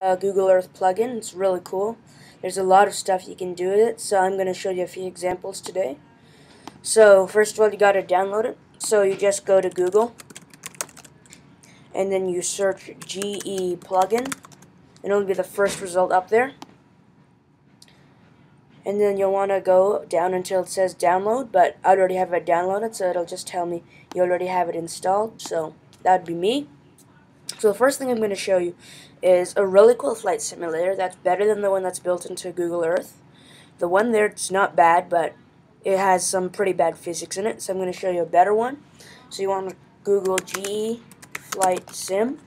Google Earth plugin. It's really cool. There's a lot of stuff you can do with it, so I'm going to show you a few examples today. So first of all, you got to download it. So you just go to Google, and then you search GE plugin, and it'll be the first result up there. And then you'll want to go down until it says download, but I already have it downloaded, so it'll just tell me you already have it installed. So that'd be me. So the first thing I'm going to show you is a really cool flight simulator that's better than the one that's built into Google Earth. The one there, it's not bad, but it has some pretty bad physics in it, so I'm going to show you a better one. So you want to Google GE Flight Sim,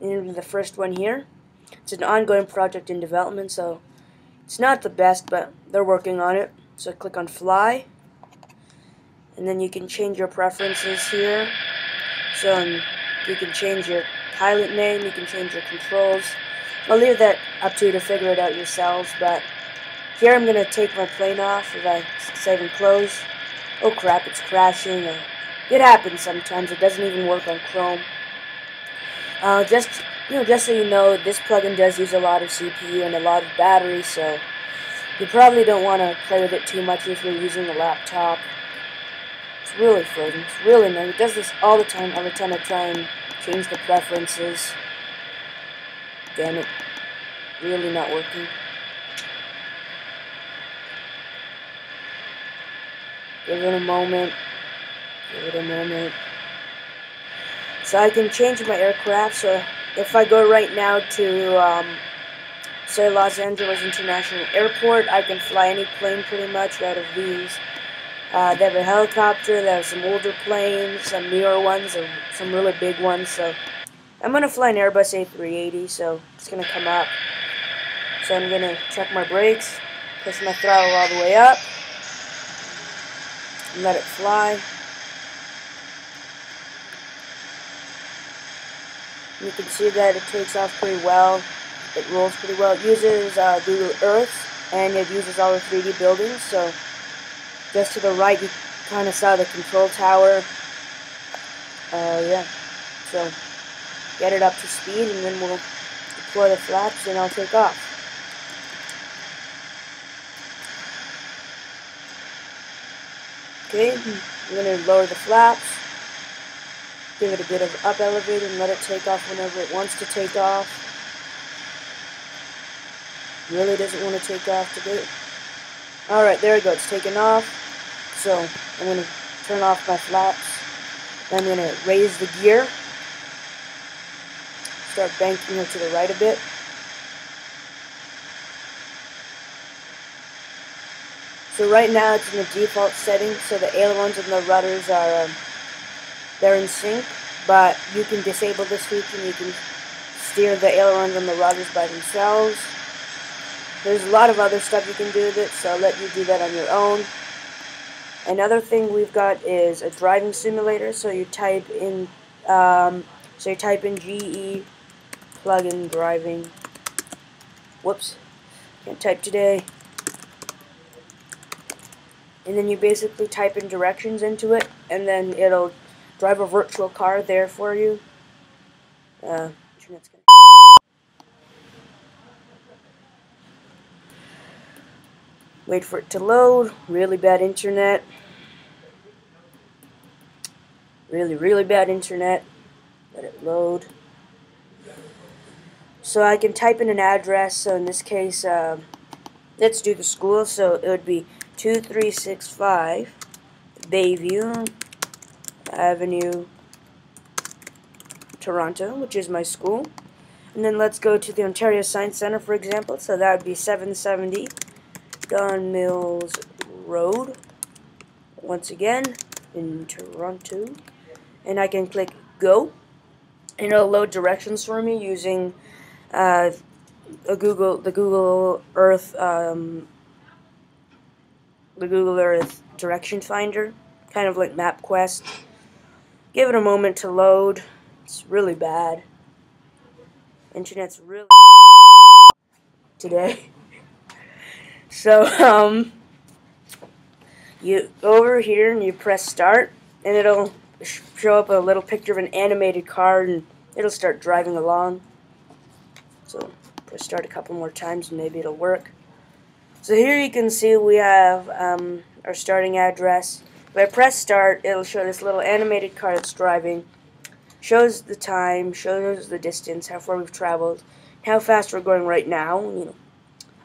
and the first one here. It's an ongoing project in development, so it's not the best, but they're working on it. So click on Fly, and then you can change your preferences here. So you can change your pilot name, you can change your controls. I'll leave that up to you to figure it out yourselves, but here I'm going to take my plane off. If I save and close, oh crap, it's crashing. It happens sometimes. It doesn't even work on Chrome. Just so you know, this plugin does use a lot of CPU and a lot of battery, so you probably don't want to play with it too much if you're using a laptop. It's really frozen. It's really annoying. It does this all the time, every time I try and change the preferences. Damn it. Really not working. Give it a moment. Give it a moment. So I can change my aircraft. So if I go right now to, say, Los Angeles International Airport, I can fly any plane pretty much out of these. They have a helicopter, they have some older planes, some newer ones, or some really big ones. So I'm going to fly an Airbus A380, so it's going to come up. So I'm going to check my brakes, push my throttle all the way up, and let it fly. You can see that it takes off pretty well. It rolls pretty well. It uses Google Earth, and it uses all the 3D buildings. So just to the right, you kind of saw the control tower. Yeah. So get it up to speed, and then we'll deploy the flaps, and I'll take off. Okay, I'm going to lower the flaps. Give it a bit of up elevator and let it take off whenever it wants to take off. Really doesn't want to take off today. Alright, there we go. It's taken off. So I'm going to turn off my flaps. Then I'm going to raise the gear. Start banking it to the right a bit. So right now it's in the default setting, so the ailerons and the rudders are they're in sync, but you can disable this feature and you can steer the ailerons and the rudders by themselves. There's a lot of other stuff you can do with it, so I'll let you do that on your own. Another thing we've got is a driving simulator, so you type in GE plugin driving. Whoops, can't type today. And then you basically type in directions into it, and then it'll drive a virtual car there for you. Internet's gonna wait for it to load. Really bad internet. Really bad internet. Let it load. So I can type in an address. So in this case, let's do the school. So it would be 2365 Bayview Avenue, Toronto, which is my school. And then let's go to the Ontario Science Centre, for example. So that would be 770 Don Mills Road, once again, in Toronto. And I can click Go, and it'll load directions for me using the Google Earth direction finder, kind of like MapQuest. Give it a moment to load. It's really bad. Internet's really today. So you go over here and you press start, and it'll show up a little picture of an animated car, and it'll start driving along. So press start a couple more times and maybe it'll work. So here you can see we have our starting address. If I press start, it'll show this little animated car that's driving. Shows the time, shows the distance, how far we've traveled, how fast we're going right now. You know,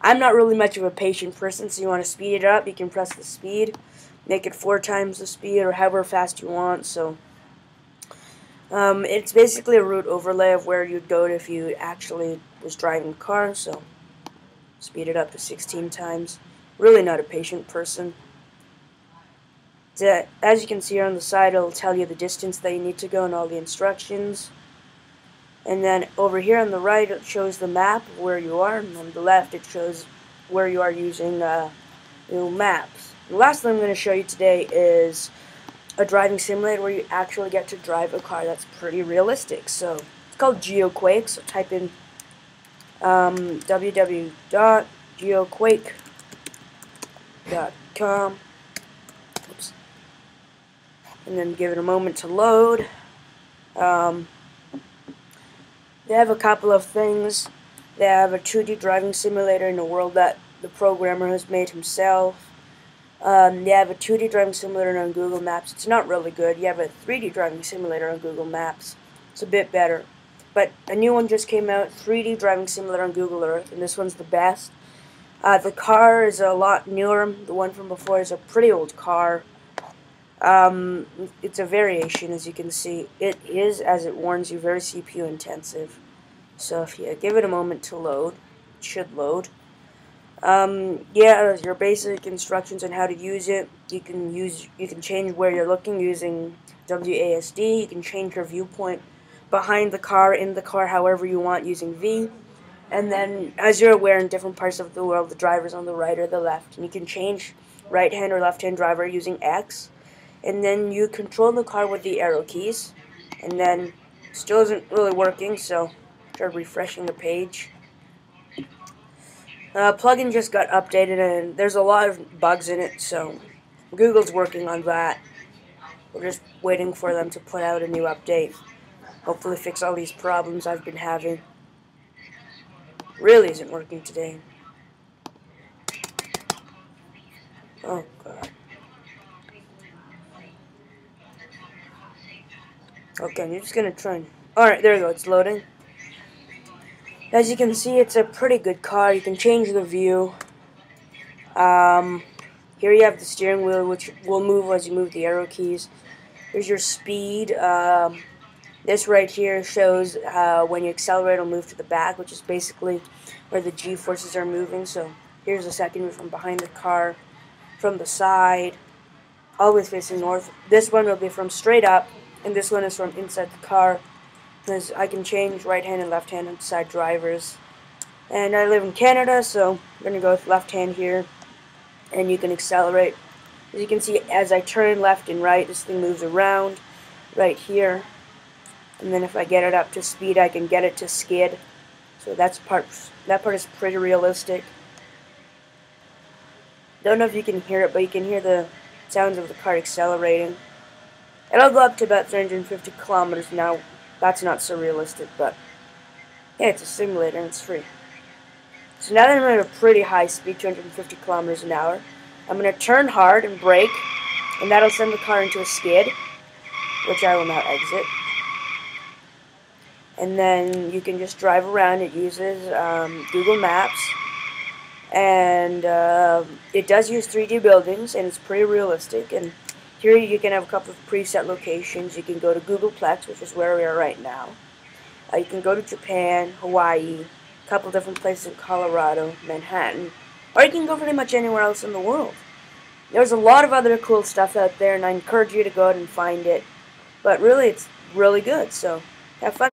I'm not really much of a patient person, so you want to speed it up, you can press the speed, make it 4 times the speed or however fast you want. So it's basically a route overlay of where you'd go if you actually was driving a car. So speed it up to 16 times. Really not a patient person. As you can see here on the side, it'll tell you the distance that you need to go and all the instructions. And then over here on the right, it shows the map of where you are, and on the left, it shows where you are using maps. The last thing I'm going to show you today is a driving simulator where you actually get to drive a car that's pretty realistic. So it's called GeoQuake. So type in www.geoquake.com. Oops. And then give it a moment to load. They have a couple of things. They have a 2D driving simulator in a world that the programmer has made himself. They have a 2D driving simulator on Google Maps. It's not really good. You have a 3D driving simulator on Google Maps. It's a bit better. But a new one just came out, 3D driving simulator on Google Earth, and this one's the best. The car is a lot newer. The one from before is a pretty old car. It's a variation, as you can see. It is, as it warns you, very CPU intensive. So if you give it a moment to load, it should load. Yeah, your basic instructions on how to use it. You can change where you're looking using WASD. You can change your viewpoint behind the car, in the car, however you want using V. And then, as you're aware, in different parts of the world, the driver's on the right or the left. And you can change right-hand or left-hand driver using X. And then you control the car with the arrow keys. And then, still isn't really working, so try refreshing the page. Plugin just got updated, and there's a lot of bugs in it, so Google's working on that. We're just waiting for them to put out a new update. Hopefully fix all these problems I've been having. Really isn't working today. Oh, God. Okay, I'm just gonna try and... Alright, there we go, it's loading. As you can see, it's a pretty good car. You can change the view. Here you have the steering wheel, which will move as you move the arrow keys. Here's your speed. This right here shows when you accelerate, it'll move to the back, which is basically where the G-forces are moving. So here's the second view from behind the car, from the side, always facing north. This one will be from straight up, and this one is from inside the car. Because I can change right-hand and left-hand side drivers. And I live in Canada, so I'm going to go with left-hand here. And you can accelerate. As you can see, as I turn left and right, this thing moves around right here. And then if I get it up to speed, I can get it to skid. So that part is pretty realistic. Don't know if you can hear it, but you can hear the sounds of the car accelerating. It'll go up to about 350 kilometers an hour. That's not so realistic, but yeah, it's a simulator and it's free. So now that I'm at a pretty high speed, 250 kilometers an hour, I'm going to turn hard and brake, and that'll send the car into a skid, which I will now exit. And then you can just drive around. It uses Google Maps, and it does use 3D buildings, and it's pretty realistic. And here you can have a couple of preset locations. You can go to Googleplex, which is where we are right now. You can go to Japan, Hawaii, a couple different places in Colorado, Manhattan, or you can go pretty much anywhere else in the world. There's a lot of other cool stuff out there, and I encourage you to go out and find it. But really, it's really good, so have fun.